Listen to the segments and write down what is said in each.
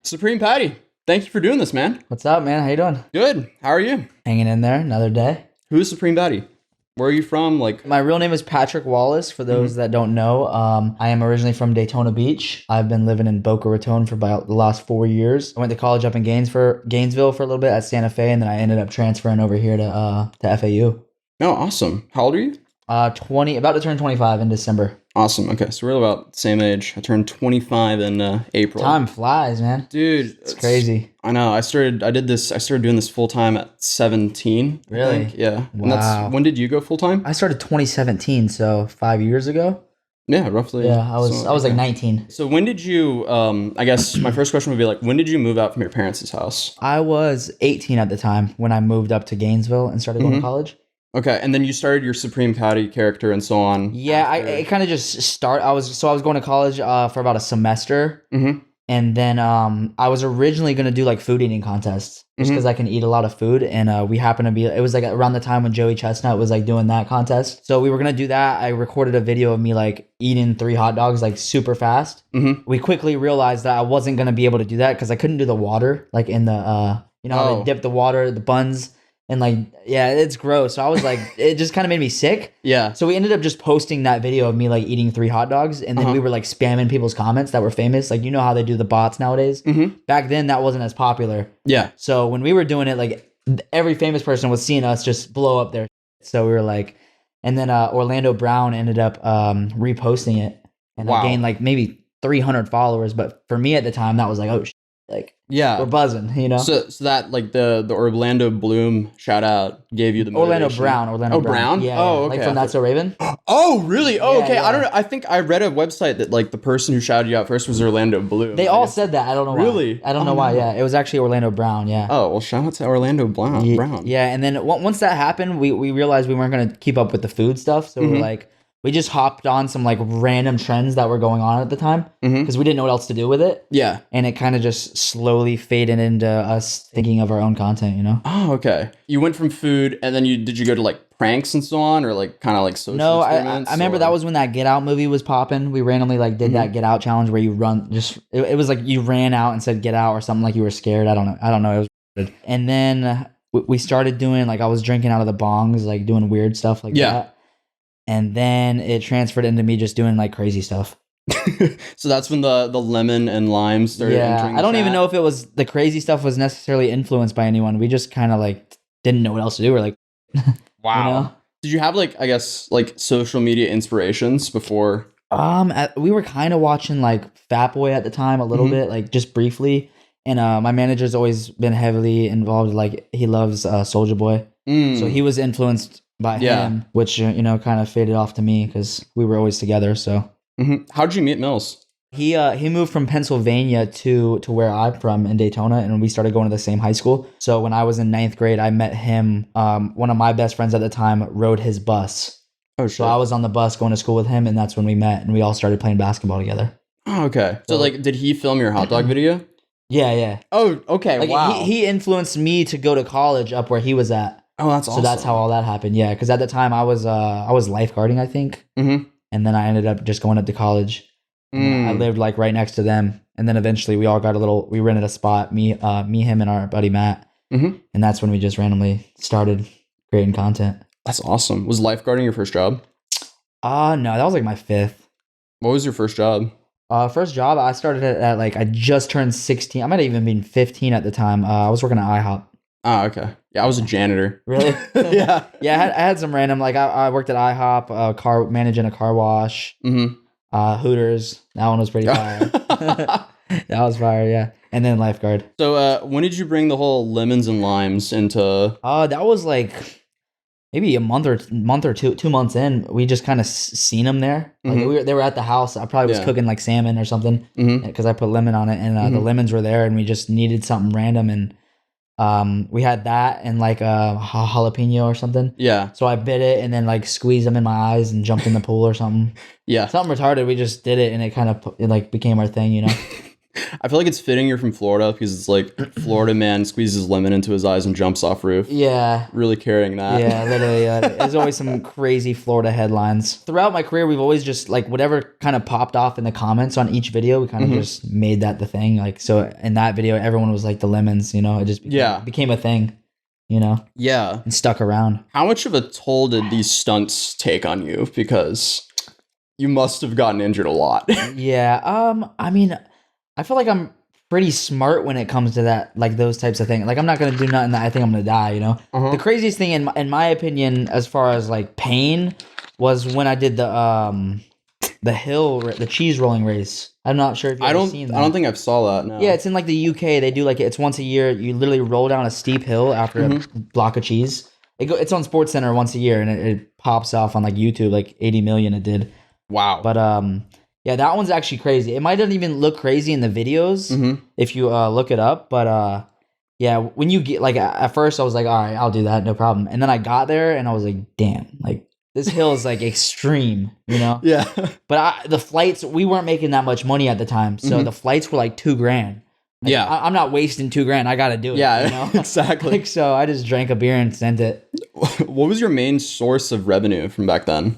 Supreme Patty, thank you for doing this, man. What's up, man? How you doing? Good. How are you? Hanging in there, another day. Who's Supreme Patty? Where are you from? My real name is Patrick Wallace, for those that don't know. I am originally from Daytona Beach. I've been living in Boca Raton for about the last 4 years. I went to college up in Gainesville for a little bit at Santa Fe, and then I ended up transferring over here to FAU. Oh, awesome. How old are you? 20, about to turn 25 in December. Awesome. Okay, so we're about the same age. I turned 25 in April. Time flies, man. Dude, it's crazy. I know. I started doing this full time at 17. Really? Yeah. Wow. And when did you go full time? I started 2017, so 5 years ago. Yeah, roughly. Yeah, I was like 19. So when did you, I guess my first question would be when did you move out from your parents' house? I was 18 at the time when I moved up to Gainesville and started going to college. Okay, and then you started your Supreme Patty character and so on. Yeah, I kind of just I was going to college for about a semester, and then I was originally gonna do food eating contests just because I can eat a lot of food, and we happened to be. It was around the time when Joey Chestnut was doing that contest, so we were gonna do that. I recorded a video of me eating 3 hot dogs super fast. We quickly realized that I wasn't gonna be able to do that because I couldn't do the water in the how they dip the water, the buns. And it's gross. So I was it just kind of made me sick. Yeah. So we ended up just posting that video of me eating 3 hot dogs. And then we were spamming people's comments that were famous. You know how they do the bots nowadays? Back then that wasn't as popular. Yeah. So when we were doing it, every famous person was seeing us just blow up their So we were and then Orlando Brown ended up reposting it. And I gained maybe 300 followers. But for me at the time, that was oh shit. Yeah, we're buzzing, So that the Orlando Bloom shout out gave you the motivation. Orlando Brown. Yeah. Oh, okay. From That's So Raven. Oh, really? Oh, okay. Yeah. I don't know. I think I read a website that the person who shouted you out first was Orlando Bloom. They all said that. I don't know why. Really? I don't know why. Yeah, it was actually Orlando Brown. Yeah. Oh well, shout out to Orlando Brown. Yeah, and then once that happened, we realized we weren't gonna keep up with the food stuff, so we're we just hopped on some random trends that were going on at the time because we didn't know what else to do with it. Yeah. And it kind of just slowly faded into us thinking of our own content, Oh, okay. You went from food and then did you go to pranks and so on or social No, experiments? I remember that was when that Get Out movie was popping. We randomly did that Get Out challenge where you run it was you ran out and said get out or something you were scared. I don't know. It was weird. And then we started doing I was drinking out of the bongs, doing weird stuff that. And then it transferred into me just doing crazy stuff. So that's when the lemon and limes started entering the I don't chat? even know if it was the crazy stuff was necessarily influenced by anyone. We just kind of didn't know what else to do. We're wow. Did you have I guess social media inspirations before? We were kind of watching Fat Boy at the time a little bit, just briefly. And my manager's always been heavily involved. He loves Soulja Boy, so he was influenced by him, which kind of faded off to me because we were always together. So how did you meet Mills? He moved from Pennsylvania to where I'm from in Daytona, and we started going to the same high school. So when I was in 9th grade, I met him. One of my best friends at the time rode his bus. Oh, shit. So I was on the bus going to school with him, and that's when we met, and we all started playing basketball together. Oh, okay. So did he film your hot dog video? Yeah. Oh, okay. Wow. He influenced me to go to college up where he was at. Oh, that's awesome. So that's how all that happened. Yeah, because at the time I was lifeguarding, I think, and then I ended up just going up to college. I lived right next to them, and then eventually we all got we rented a spot, me, him, and our buddy Matt, and that's when we just randomly started creating content. That's awesome. Was lifeguarding your first job? No, that was my 5th. What was your first job? First job I started at I just turned 16. I might have even been 15 at the time. I was working at IHOP. Oh, okay. Yeah, I was a janitor. Really? Yeah. Yeah, I had some random, I worked at IHOP, managing a car wash. Hooters. That one was pretty fire. That was fire, yeah. And then lifeguard. So when did you bring the whole lemons and limes into... That was maybe a month or 2 months in. We just kind of seen them there. They were at the house. I probably was cooking salmon or something because I put lemon on it, and the lemons were there, and we just needed something random, and we had that and a jalapeno or something. Yeah. So I bit it and then squeezed them in my eyes and jumped in the pool or something. Yeah. Something retarded. We just did it and it kind of became our thing, I feel like it's fitting you're from Florida because it's like Florida man squeezes lemon into his eyes and jumps off roof. Yeah. Really carrying that. Yeah, literally. There's always some crazy Florida headlines. Throughout my career, we've always just like whatever kind of popped off in the comments on each video, we kind of just made that the thing. Like, so in that video, everyone was like the lemons, you know, it just became a thing, you know? Yeah. And stuck around. How much of a toll did these stunts take on you? Because you must have gotten injured a lot. Yeah. I mean, I feel like I'm pretty smart when it comes to that, like those types of things. Like I'm not gonna do nothing that I think I'm gonna die, you know. The craziest thing in my opinion, as far as like pain, was when I did the cheese rolling race. I'm not sure if you've ever seen that. I don't think I've saw that. No. Yeah, it's in like the UK. They do like it's once a year. You literally roll down a steep hill after a block of cheese. It's on Sports Center once a year, and it pops off on like YouTube, like 80 million. It did. Wow. But yeah, that one's actually crazy. It might not even look crazy in the videos if you look it up. But yeah, when you get like at first I was like, all right, I'll do that, no problem. And then I got there and I was like, damn, like this hill is like extreme, you know? Yeah. But the flights, we weren't making that much money at the time, so the flights were like $2,000. Like, yeah, I'm not wasting $2,000. I got to do it. Yeah, you know? Exactly. Like, so I just drank a beer and sent it. What was your main source of revenue from back then?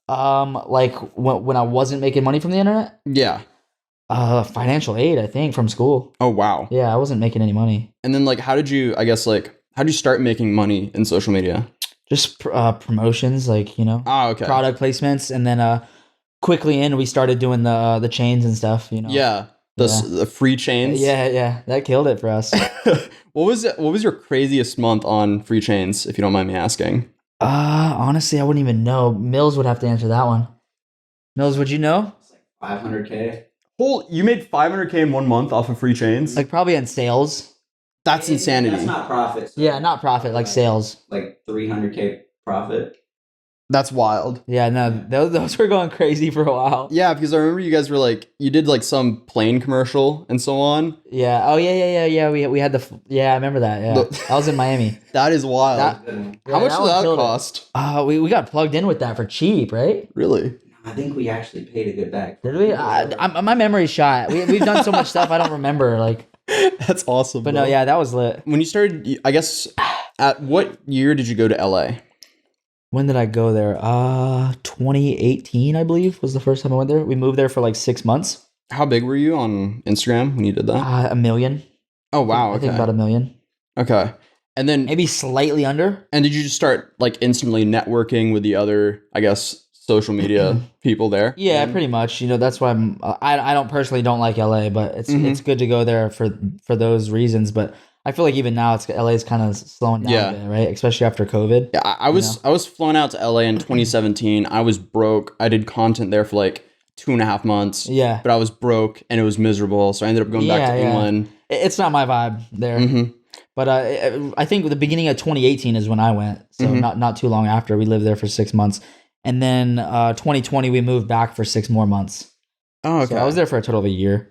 Like when I wasn't making money from the internet? Yeah. Financial aid, I think, from school. Oh, wow. Yeah, I wasn't making any money. And then like, how did you start making money in social media? Just promotions, like, you know, okay. Product placements. And then quickly we started doing the chains and stuff, you know. Yeah. The free chains. Yeah. That killed it for us. What was your craziest month on free chains, if you don't mind me asking? Honestly, I wouldn't even know. Mills would have to answer that one. Mills, would you know? It's like 500K. You made 500K in 1 month off of free chains? Like probably in sales. That's insanity. That's not profit. So yeah, not profit, like sales. Like 300K profit. That's wild. Yeah, no, those were going crazy for a while. Yeah, because I remember you guys were like, you did like some plane commercial and so on. Yeah. Oh yeah. We had I remember that. Yeah, I was in Miami. That is wild. How much did that cost? We got plugged in with that for cheap, right? Really? I think we actually paid a good bag. Did we? My memory's shot. We've done so much stuff I don't remember. Like, that's awesome. But no, yeah, that was lit. When you started, I guess, at what year did you go to LA? When did I go there? 2018, I believe, was the first time I went there. We moved there for like 6 months. How big were you on Instagram when you did that? 1 million. Oh, wow. I think about 1 million. Okay. And then maybe slightly under. And did you just start like instantly networking with the other, I guess, social media people there? Yeah, pretty much. You know, that's why I don't personally don't like LA, but it's good to go there for those reasons. But I feel like even now LA is kind of slowing down a bit, right? Especially after COVID. Yeah, I was flown out to LA in 2017. I was broke. I did content there for like 2.5 months. Yeah. But I was broke and it was miserable. So I ended up going back to England. It's not my vibe there. But I think the beginning of 2018 is when I went. So not too long after. We lived there for 6 months. And then 2020, we moved back for 6 more months. Oh, okay. So I was there for a total of a year.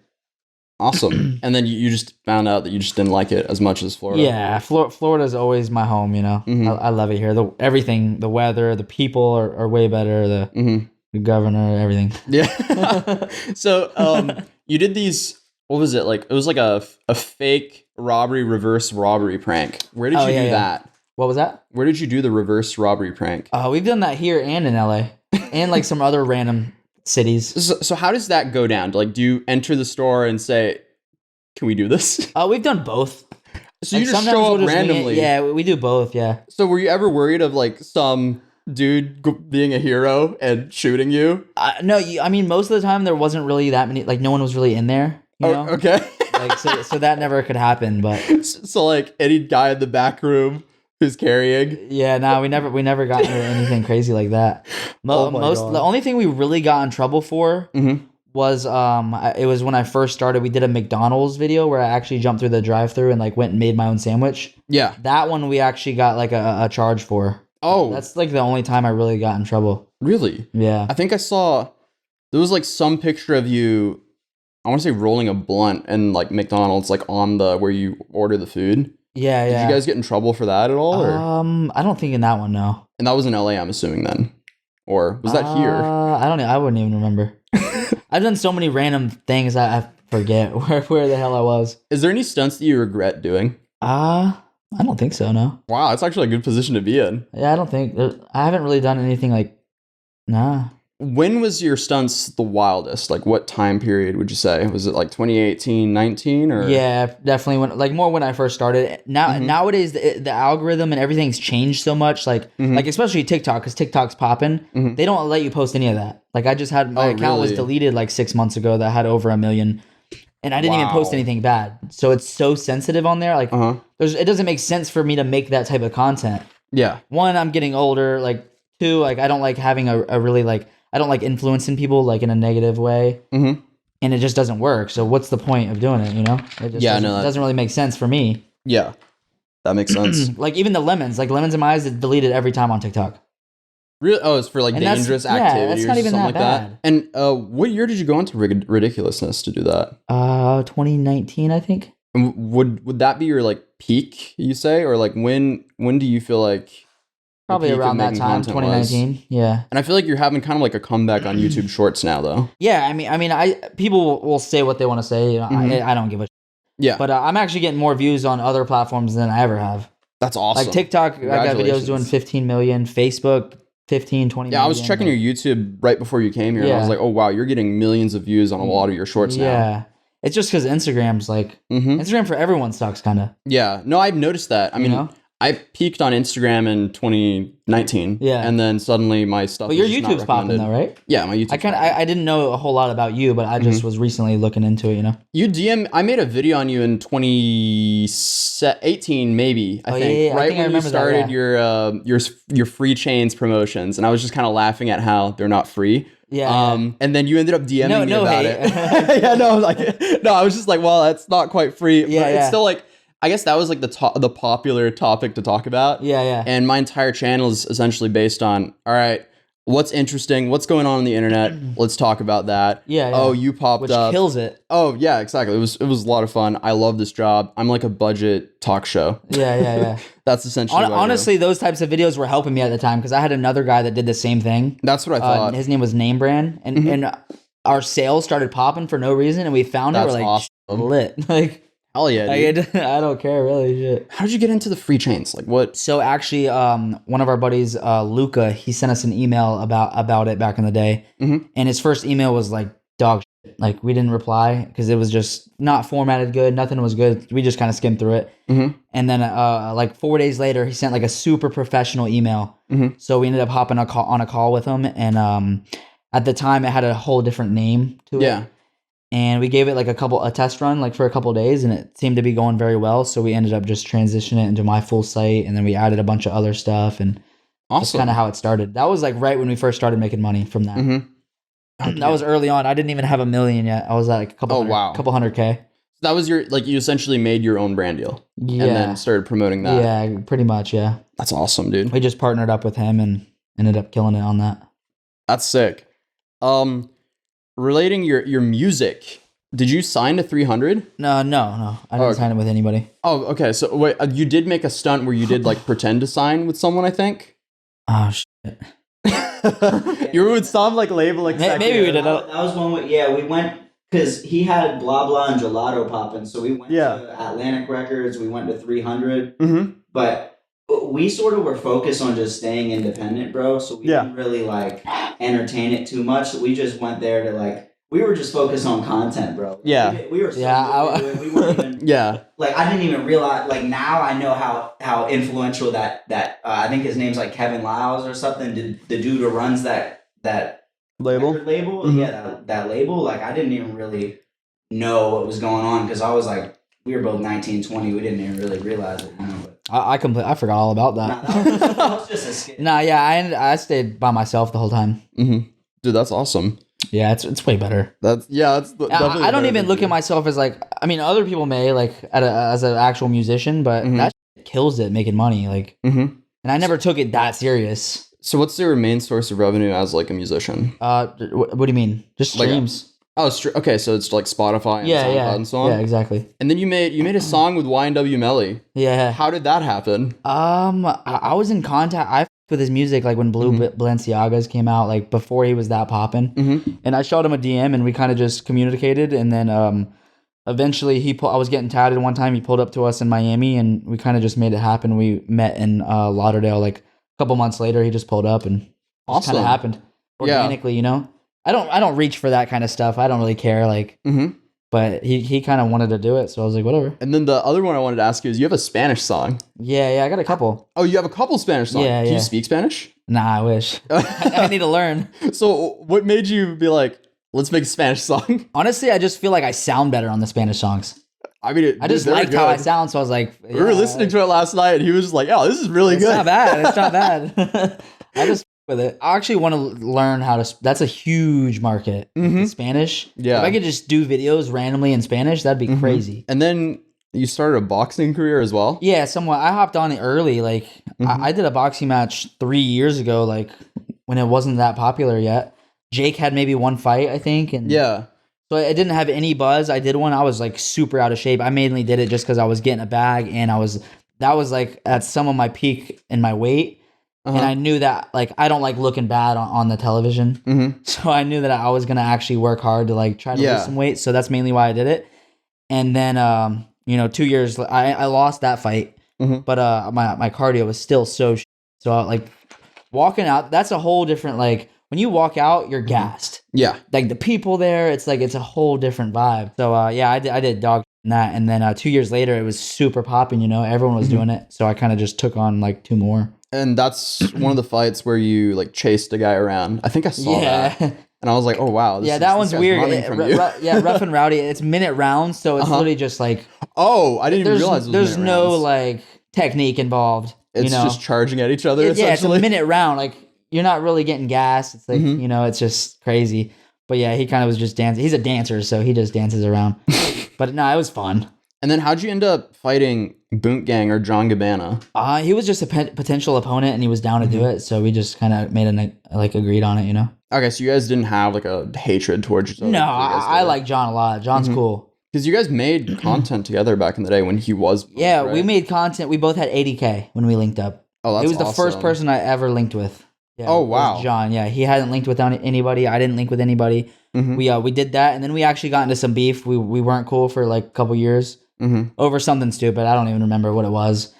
Awesome. And then you just found out that you just didn't like it as much as Florida. Yeah, Florida's always my home, you know. I love it here. Everything, the weather, the people are way better. The governor, everything. Yeah. So you did these, what was it? Like, it was like a fake reverse robbery prank. Where did you do that? What was that? Where did you do the reverse robbery prank? We've done that here and in LA and like some other random cities. So how does that go down? Like, do you enter the store and say, can we do this? We've done both. So you just show up randomly? Yeah, we do both, yeah. So were you ever worried of like some dude being a hero and shooting you? No, I mean, most of the time there wasn't really that many, like no one was really in there, you know? Okay. Like, so that never could happen, but. So like any guy in the back room who's carrying? Yeah, no, we never got into anything crazy like that. The only thing we really got in trouble for was it was when I first started. We did a McDonald's video where I actually jumped through the drive-thru and like went and made my own sandwich. Yeah, that one we actually got like a charge for. Oh, that's like the only time I really got in trouble. Really? Yeah. I think I saw there was like some picture of you, I want to say rolling a blunt and like McDonald's like on the where you order the food. Yeah, Did you guys get in trouble for that at all? Or? I don't think in that one, no. And that was in LA, I'm assuming then. Or was that here? I don't know. I wouldn't even remember. I've done so many random things. I forget where the hell I was. Is there any stunts that you regret doing? I don't think so. No. Wow, that's actually a good position to be in. Yeah, I don't think I haven't really done anything like. Nah. When was your stunts the wildest? Like, what time period would you say? Was it like 2018, 19, or? Yeah, definitely. When I first started. Nowadays the algorithm and everything's changed so much. Like especially TikTok, because TikTok's popping. They don't let you post any of that. Like I just had my account was deleted like 6 months ago that had over 1 million, and I didn't even post anything bad. So it's so sensitive on there. Like it doesn't make sense for me to make that type of content. Yeah. One, I'm getting older. Like two, like I don't like having a really like. I don't like influencing people like in a negative way, and it just doesn't work. So what's the point of doing it? You know, it just doesn't really make sense for me. Yeah, that makes sense. Like even the lemons in my eyes, it's deleted every time on TikTok. Really? Oh, it's for like and dangerous activity. Yeah, that's not even that bad. And what year did you go into ridiculousness to do that? 2019, I think. And would that be your like peak? You say, or like when do you feel like? Probably around that time, 2019. Was. Yeah. And I feel like you're having kind of like a comeback on YouTube Shorts now, though. Yeah, I mean, people will say what they want to say. You know, I don't give a. Yeah. But I'm actually getting more views on other platforms than I ever have. That's awesome. Like TikTok, I got videos doing 15 million. Facebook, 15, 20 million. Yeah, I was checking your YouTube right before you came here, and I was like, oh wow, you're getting millions of views on a lot of your shorts now. Yeah. It's just because Instagram's like Instagram for everyone sucks, kind of. Yeah. No, I've noticed that. I mean. I peaked on Instagram in 2019. Yeah. And then suddenly my stuff. But your YouTube's popping though, right? Yeah, my YouTube. I didn't know a whole lot about you, but I just was recently looking into it, you know. I made a video on you in 2018 maybe, I think. Yeah, right when you started your free chains promotions, and I was just kind of laughing at how they're not free. Yeah. And then you ended up DMing me about it. Yeah, no, I was just like, well, that's not quite free. Yeah, but it's still like I guess that was like the popular topic to talk about. Yeah, yeah. And my entire channel is essentially based on, all right, what's interesting, what's going on the internet, let's talk about that. Yeah, yeah. Oh, you popped up. Which kills it. Oh, yeah, exactly. It was a lot of fun. I love this job. I'm like a budget talk show. Yeah. That's essentially honestly, those types of videos were helping me at the time because I had another guy that did the same thing. That's what I thought. His name was Name Brand, and our sales started popping for no reason, and we found it. We're like, awesome. Lit. Like, hell yeah, dude. I don't care, really. Shit. How did you get into the free chains? Like, what? So actually, one of our buddies, Luca, he sent us an email about it back in the day, and his first email was like dog shit. Like, we didn't reply because it was just not formatted good. Nothing was good. We just kind of skimmed through it. And then like 4 days later, he sent like a super professional email. So we ended up hopping on a call with him, and at the time, it had a whole different name to it. Yeah. And we gave it like a test run like for a couple of days, and it seemed to be going very well. So we ended up just transitioning it into my full site, and then we added a bunch of other stuff, and that's kind of how it started. That was like right when we first started making money from that. That was early on. I didn't even have 1 million yet. I was at like a couple hundred K. That was you essentially made your own brand deal. Yeah. And then started promoting that. Yeah, pretty much. Yeah. That's awesome, dude. We just partnered up with him and ended up killing it on that. That's sick. Relating your music, did you sign to 300? No. I didn't sign it with anybody. Oh, okay. So wait, you did make a stunt where you did like pretend to sign with someone, I think. Oh shit. You were with some like label executive. Maybe we did. That was one. We went because he had Blah Blah and Gelato popping, so we went to Atlantic Records. We went to 300, but we sort of were focused on just staying independent, bro. So we didn't really like entertain it too much. We just went there to like. We were just focused on content, bro. Yeah. We were so we weren't even like I didn't even realize like now I know how influential that I think his name's like Kevin Lyles or something, the dude who runs that label. That label, like I didn't even really know what was going on because I was like we were both 19, 20, we didn't even really realize it, you know. But I forgot all about that. That was just a skit. I stayed by myself the whole time. Dude, that's awesome. Yeah, it's way better. I don't even look at myself as like. I mean, other people may like as an actual musician, but that shit kills it making money. Like, and I never took it that serious. So, what's your main source of revenue as like a musician? What do you mean? Just streams? Okay, so it's like Spotify and SoundCloud and so on. Yeah, exactly. And then you made a song with Y&W-Melly. Yeah. How did that happen? I was in contact. With his music, like when Blue Balenciagas came out, like before he was that poppin', and I showed him a DM and we kind of just communicated, and then eventually I was getting tatted one time. He pulled up to us in Miami, and we kind of just made it happen. We met in Lauderdale like a couple months later. He just pulled up, and awesome. Kind of happened organically, you know. I don't reach for that kind of stuff. I don't really care, like. But he kind of wanted to do it, so I was like, whatever. And then the other one I wanted to ask you is, you have a Spanish song. Yeah, I got a couple. Oh, you have a couple Spanish songs. Yeah, Can you speak Spanish? Nah, I wish. I need to learn. So what made you be like, let's make a Spanish song? Honestly, I just feel like I sound better on the Spanish songs. I mean, I just liked how I sound, so I was like... We were listening to it last night, and he was just like, oh, this is really good. It's not bad. It's not bad. I just... with it. I actually want to learn how to... That's a huge market. Spanish. Yeah. If I could just do videos randomly in Spanish, that'd be crazy. And then you started a boxing career as well? Yeah, somewhat. I hopped on it early. Like, I did a boxing match 3 years ago, like, when it wasn't that popular yet. Jake had maybe one fight, I think. And yeah. So I didn't have any buzz. I did one. I was, like, super out of shape. I mainly did it just because I was getting a bag, and that was, like, at some of my peak in my weight. And I knew that, like, I don't like looking bad on the television. So I knew that I was going to actually work hard to, like, try to lose some weight. So that's mainly why I did it. And then, 2 years, I lost that fight. But my cardio was still so like, walking out, that's a whole different, like, when you walk out, you're gassed. Yeah. Like, the people there, it's like, it's a whole different vibe. So, I did dog in that. And then 2 years later, it was super popping, you know? Everyone was doing it. So I kind of just took on, like, 2 more. And that's one of the fights where you like chased a guy around. I think I saw that. And I was like, oh, wow. That one's weird. Rough and rowdy. It's minute rounds. So it's literally just like. Oh, I didn't even realize it was there's no rounds. Like technique involved. It's just charging at each other. Yeah, it's a minute round. Like you're not really getting gas. It's like, it's just crazy. But yeah, he kind of was just dancing. He's a dancer. So he just dances around. But no, it was fun. And then how'd you end up fighting Boont Gang or John Gabbana? He was just a potential opponent, and he was down to do it. So we just kind of made agreed on it, you know? Okay, so you guys didn't have like a hatred towards each other? No, I like John a lot. John's cool. Because you guys made content together back in the day when he was... Yeah, right? We made content. We both had 80K when we linked up. Oh, that's awesome. He was the first person I ever linked with. Yeah, oh, wow. John, yeah. He hadn't linked with anybody. I didn't link with anybody. We did that, and then we actually got into some beef. We weren't cool for like a couple years. Over something stupid. I don't even remember what it was.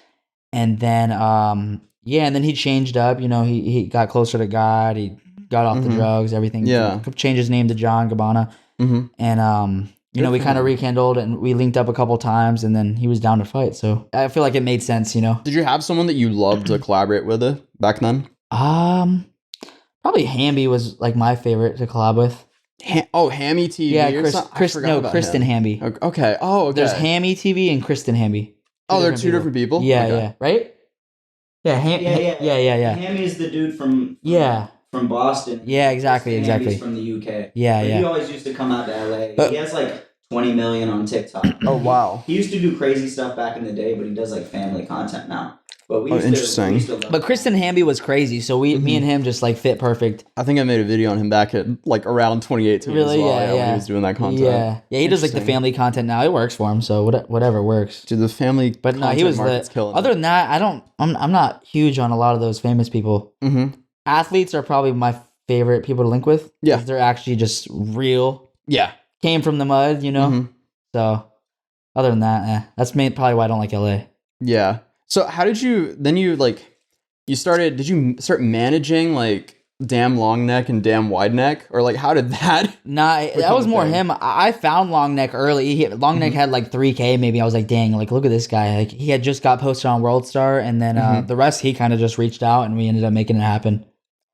And then, and then he changed up. You know, he got closer to God. He got off the drugs, everything. Yeah. Changed his name to John Gabbana. And, we kind of rekindled, and we linked up a couple times, and then he was down to fight. So I feel like it made sense, you know. Did you have someone that you loved to collaborate with back then? Probably Hamby was like my favorite to collab with. Hammy TV. Yeah, Kristen Hamby. Okay. Oh, okay. There's Hammy TV and Kristen Hamby. They're two different people. Yeah, yeah. Right. Yeah, yeah. Hammy's the dude from Boston. Yeah, exactly. Hammy's from the UK. Yeah. He always used to come out to LA. He has like 20 million on TikTok. Oh wow. He used to do crazy stuff back in the day, but he does like family content now. But interesting. But Kristen Hamby was crazy, so me and him just like fit perfect. I think I made a video on him back at like around 2018 really? as well. Yeah, when he was doing that content. Yeah, he does like the family content now. It works for him, so whatever works. Dude, the family but no, he was killing. Other than that, I'm not huge on a lot of those famous people. Athletes are probably my favorite people to link with. Yeah, they're actually just real. Yeah, came from the mud, you know. So other than that, that's probably why I don't like LA. Yeah. So how did you did you start managing like Damnlongneck and Damnwideneck, or like how did that? Nah, that was more him. I found Longneck early. Longneck had like 3K maybe. I was like, dang, like look at this guy. Like he had just got posted on World Star, and then the rest he kind of just reached out, and we ended up making it happen.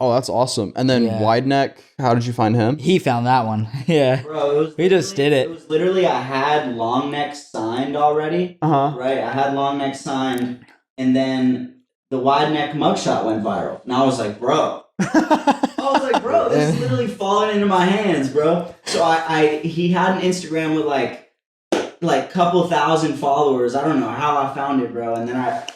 Oh, that's awesome. And then Wideneck, how did you find him? He found that one. Yeah. Bro, he just did it. It was literally, I had Longneck signed already. Right? I had Longneck signed, and then the Wideneck mugshot went viral. And I was like, bro. This is literally falling into my hands, bro. So he had an Instagram with like couple thousand followers. I don't know how I found it, bro. And then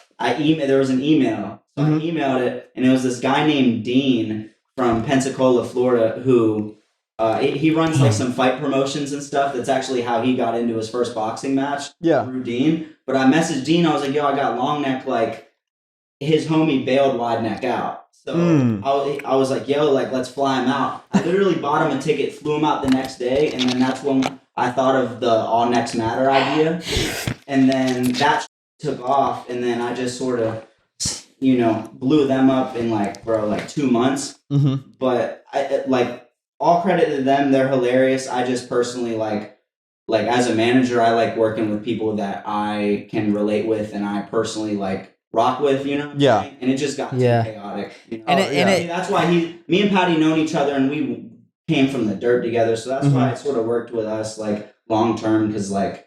there was an email. So I emailed it, and it was this guy named Dean from Pensacola, Florida, who he runs like some fight promotions and stuff. That's actually how he got into his first boxing match. Yeah. Through Dean. But I messaged Dean. I was like, yo, I got Longneck. Like, his homie bailed Wideneck out. So I was like, yo, like, let's fly him out. I literally bought him a ticket, flew him out the next day, and then that's when I thought of the all necks matter idea, and then that took off, and then I just sort of, blew them up in like 2 months. Mm-hmm. But I all credit to them. They're hilarious. I just personally like as a manager, I like working with people that I can relate with and I personally like rock with, you know what I'm saying? And it just got too chaotic. You know? That's why me and Patty known each other and we came from the dirt together. So that's why it sort of worked with us like long term, because like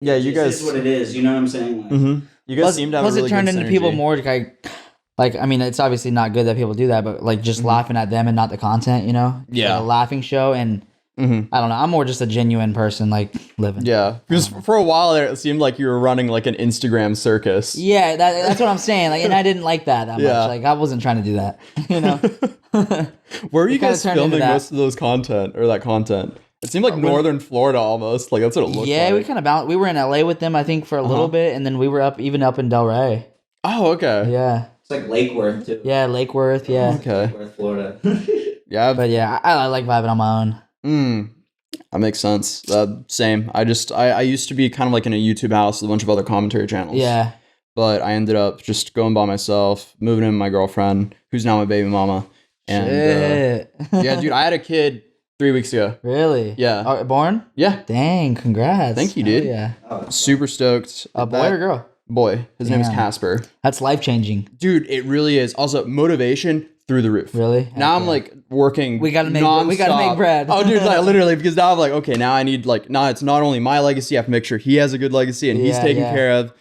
you guys, is what it is, you know what I'm saying? Like, you guys seem to have a really it turned good into synergy. people more like I mean, it's obviously not good that people do that, but like just laughing at them and not the content, you know? Yeah. Like a laughing show, and I don't know. I'm more just a genuine person, like living. Yeah, because for a while there, it seemed like you were running like an Instagram circus. Yeah, that's what I'm saying. Like, and I didn't like that much. Like, I wasn't trying to do that. You know. Where were you guys filming most of that content? It seemed like northern Florida almost. Like that's what it looked like. Yeah, we kind of balanced. We were in LA with them, I think, for a little bit, and then we were up in Del Rey. Oh, okay. Yeah. It's like Lake Worth too. Yeah, Lake Worth. Yeah. Okay. Lake Worth, Florida. Yeah, but yeah, I like vibing on my own. That makes sense. Same. I used to be kind of like in a YouTube house with a bunch of other commentary channels. Yeah. But I ended up just going by myself, moving in with my girlfriend, who's now my baby mama. And yeah, dude, I had a kid 3 weeks ago. Really? Yeah. Born? Yeah. Dang, congrats. Thank you, dude. Yeah. Super stoked. A boy or girl? Boy. His name is Casper. That's life-changing. Dude, it really is. Also, motivation through the roof. Really? Now I'm like working. We gotta make bread. Oh, dude, like, literally, because now I'm like, okay, now I need now it's not only my legacy. I have to make sure he has a good legacy and he's taken care of.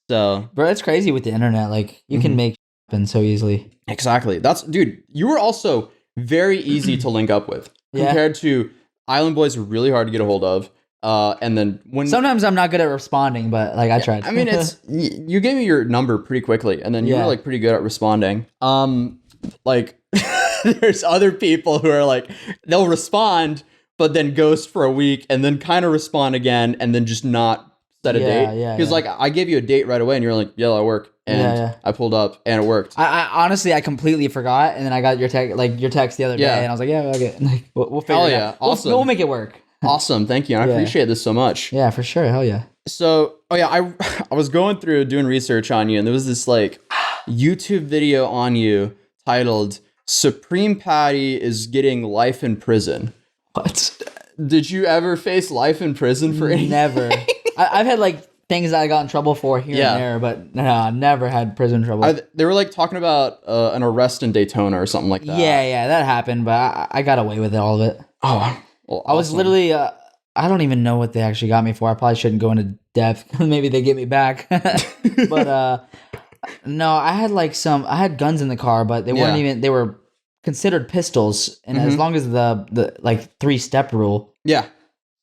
So, bro, it's crazy with the internet. Like, you can make happen so easily. Exactly. Dude. You were also very easy to link up with compared to Island Boys. Are really hard to get a hold of. And then sometimes I'm not good at responding, but like I tried. I mean, you gave me your number pretty quickly, and then you were like pretty good at responding. Like there's other people who are like, they'll respond, but then ghost for a week and then kind of respond again and then just not set a date. Because like I gave you a date right away and you're like, yeah, that'll work. And I pulled up and it worked. I honestly, I completely forgot. And then I got your text the other day and I was like, yeah, okay. Like, we'll figure it out. Awesome. We'll make it work. Awesome. Thank you. I appreciate this so much. Yeah, for sure. Hell yeah. So, I was going through doing research on you and there was this like YouTube video on you titled Supreme Patty is getting life in prison. What? Did you ever face life in prison for anything? Never. I've had like things that I got in trouble for here and there, but no, I never had prison trouble. They were like talking about an arrest in Daytona or something like that. Yeah, that happened, but I got away with all of it. Oh, well, I was literally, I don't even know what they actually got me for. I probably shouldn't go into depth. Maybe they get me back. But no, I had guns in the car, but they weren't even, they were considered pistols. And as long as the like 3-step rule. Yeah.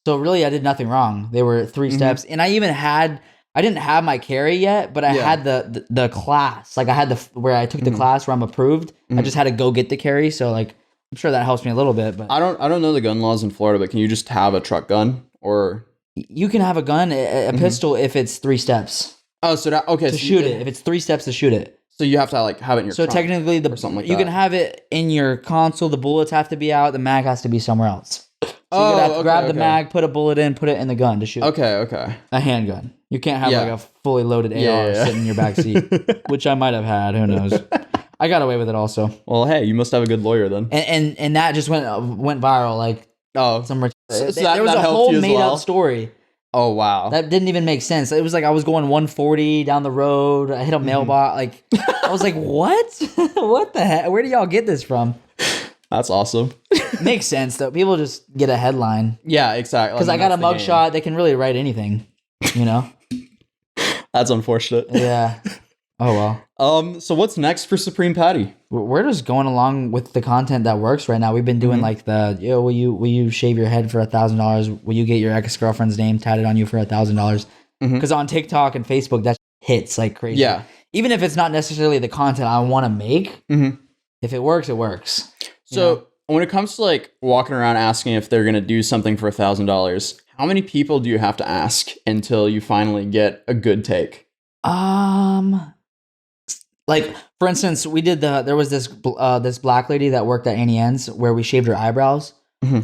So really I did nothing wrong. They were 3 steps. And I didn't have my carry yet, but I had the class. Like I had where I took the class where I'm approved. I just had to go get the carry. So like, I'm sure that helps me a little bit, but I don't know the gun laws in Florida, but can you just have a truck gun or you can have a gun, a pistol if it's 3 steps. Oh, so that okay. To shoot it. If it's 3 steps to shoot it. So you have to like have it in your trunk technically or something like you that. can have it in your console, the bullets have to be out, the mag has to be somewhere else. So you have to grab the mag, put a bullet in, put it in the gun to shoot. Okay. A handgun. You can't have like a fully loaded AR sitting in your back seat, which I might have had, who knows. I got away with it also. Well, hey, you must have a good lawyer then. And that just went viral. Like, there was a whole made up story. Oh wow, that didn't even make sense. It was like I was going 140 down the road. I hit a mailbox. Like I was like, what? What the heck? Where do y'all get this from? That's awesome. Makes sense though. People just get a headline. Yeah, exactly. Because I got a mugshot. They can really write anything. You know. That's unfortunate. Yeah. Oh well. So what's next for Supreme Patty? We're just going along with the content that works right now. We've been doing like will you shave your head for $1,000? Will you get your ex-girlfriend's name tatted on you for $1,000? Because on TikTok and Facebook that hits like crazy. Yeah. Even if it's not necessarily the content I want to make, if it works, it works. So when it comes to like walking around asking if they're gonna do something for $1,000, how many people do you have to ask until you finally get a good take? Like for instance, we did there was this black lady that worked at Annie Ann's where we shaved her eyebrows.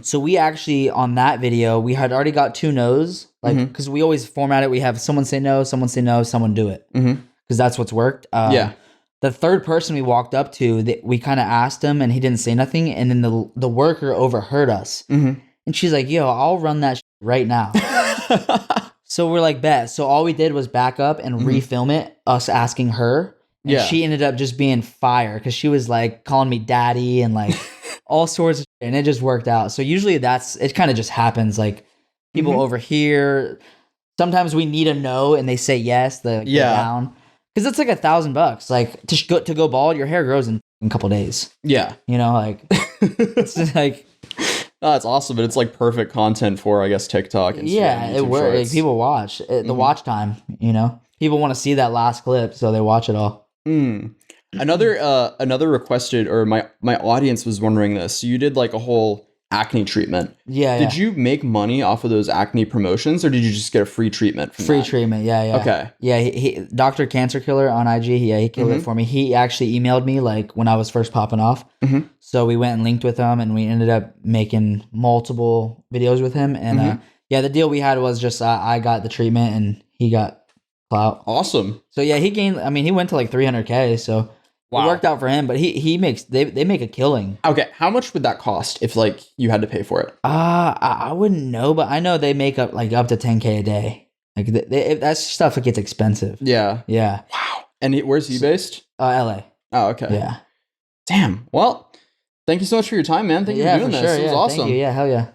So we actually, on that video, we had already got 2 no's, like, because we always format it. We have someone say no, someone do it, because that's what's worked. The third person we walked up to, we kind of asked him, and he didn't say nothing, and then the worker overheard us, and she's like, "Yo, I'll run that right now." So we're like, bet. So all we did was back up and refilm it, us asking her. And she ended up just being fire because she was like calling me daddy and like all sorts of shit. And it just worked out. So usually it kind of just happens. Like people overhear. Sometimes we need a no and they say yes. They go down. Because it's like $1,000. Like to go bald, your hair grows in a couple days. Yeah. You know, like it's just like. Oh, that's awesome. But it's like perfect content for, I guess, TikTok. And it works. Like, people watch the watch time, you know, people want to see that last clip. So they watch it all. Another requested, or my audience was wondering this. So you did like a whole acne treatment. Did you make money off of those acne promotions, or did you just get a free treatment from that? Treatment, yeah. Okay. Yeah, he Dr. Cancer Killer on IG, he killed it for me. He actually emailed me like when I was first popping off. So we went and linked with him, and we ended up making multiple videos with him. And the deal we had was just I got the treatment and he got clout. Awesome. So yeah, he gained. I mean, he went to like 300K. So it worked out for him. But they make a killing. Okay, how much would that cost if like you had to pay for it? I wouldn't know, but I know they make up to 10K a day. Like that stuff, it gets expensive. Yeah. Wow. And where's he based? LA. Oh, okay. Yeah. Damn. Well, thank you so much for your time, man. Thank you for doing this. It was awesome. Thank you. Yeah, hell yeah.